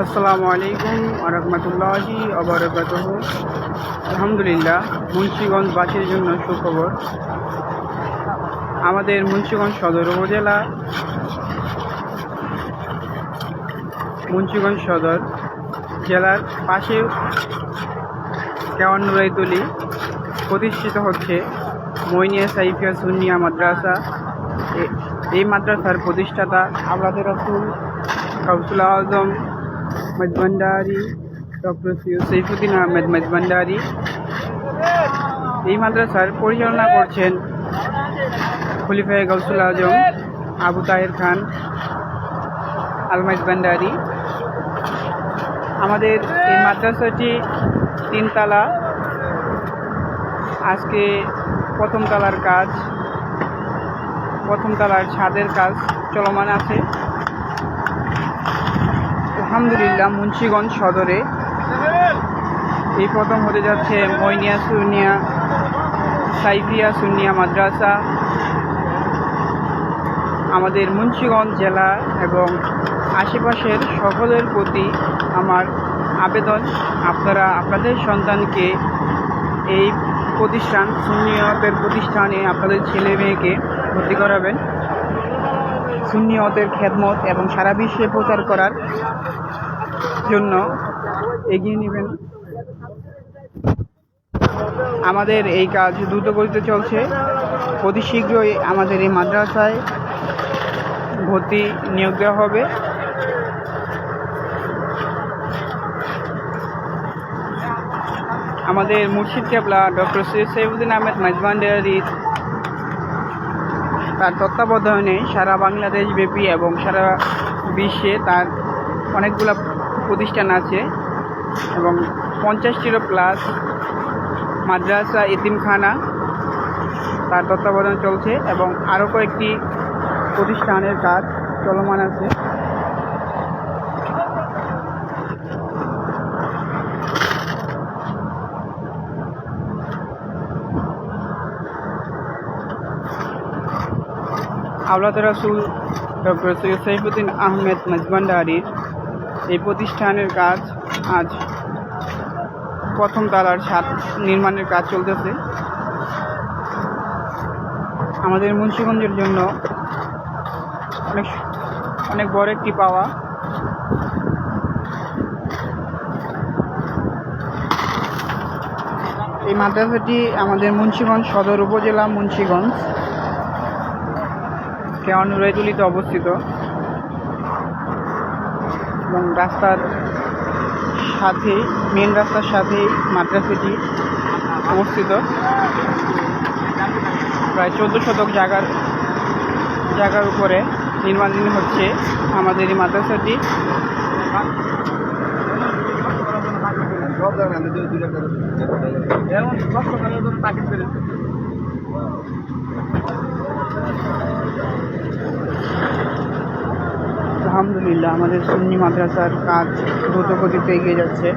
আসসালামু আলাইকুম ওয়া রাহমাতুল্লাহি ওয়া বারাকাতুহু। আলহামদুলিল্লাহ, মুন্সিগঞ্জবাসীর জন্য সুখবর। আমাদের মুন্সিগঞ্জ সদর উপজেলা মুন্সিগঞ্জ সদর জেলার পাশে কেওয়ান নুরাইতলি প্রতিষ্ঠিত হচ্ছে মইনিয়া সাইফিয়া সুন্নিয়া মাদ্রাসা। এই মাদ্রাসার প্রতিষ্ঠাতা আওলাদে রাসূল গাউসুল আজম মজভান্ডারী ডক্টর সৈফুদ্দিন আহমেদ মজভান্ডারী। এই মাদ্রাসার পরিচালনা করছেন খলিফায়ে গাউসুল আজম আবু তাহের খান আল মজভান্ডারী। আমাদের এই মাদ্রাসাটি 3 তলা। আজকে প্রথম তলার ছাদের কাজ চলমান আছে। আলহামদুলিল্লাহ, মুন্সিগঞ্জ সদরে এই প্রথম হতে যাচ্ছে মইনিয়া সুন্নিয়া সাইফিয়া সুন্নিয়া মাদ্রাসা। আমাদের মুন্সিগঞ্জ জেলা এবং আশেপাশের সকলের প্রতি আমার আবেদন, আপনারা আপনাদের সন্তানকে এই প্রতিষ্ঠান সুন্নিয়তের প্রতিষ্ঠানে আপনাদের ছেলে মেয়েকে ভর্তি করাবেন। সুন্নিয়তের খেদমত এবং সারা বিশ্বে প্রচার করার জন্য এগিয়ে নেবেন। আমাদের এই কাজ দ্রুত গতিতে চলছে। অতি শীঘ্রই আমাদের এই মাদ্রাসায় ভর্তি নিয়োগ দেওয়া হবে। আমাদের মুর্শিদ কেবলা ডক্টর সৈফুদ্দিন আহমেদ মজভান্ডারী তার তত্ত্বাবধানে সারা বাংলাদেশ ব্যাপী এবং সারা বিশ্বে তার অনেকগুলো প্রতিষ্ঠান আছে এবং 50টিরও প্লাস মাদ্রাসা এতিমখানা তার তত্ত্বাবধানে চলছে এবং আরও কয়েকটি প্রতিষ্ঠানের কাজ চলমান আছে। আওলাদে রাসূল ডক্টর সৈফুদ্দিন আহমেদ মজভান্ডারীর এই প্রতিষ্ঠানের কাজ আজ প্রথম তলার ছাদ নির্মাণের কাজ চলতেছে। আমাদের মুন্সিগঞ্জের জন্য অনেক বড় একটি পাওয়া। এই মাদ্রাসাটি আমাদের মুন্সিগঞ্জ সদর উপজেলা মুন্সিগঞ্জ কেওয়ান নুরাইতলিতে অবস্থিত এবং রাস্তার সাথে মেন রাস্তার সাথেই মাদ্রাসাটি অবস্থিত। প্রায় 14 শতক জায়গার উপরে নির্মাণাধীন হচ্ছে আমাদের এই মাদ্রাসাটি। আলহামদুলিল্লাহ, আমাদের সুন্নি মাদ্রাসার কাজ দ্রুত গতিতে এগিয়ে যাচ্ছে।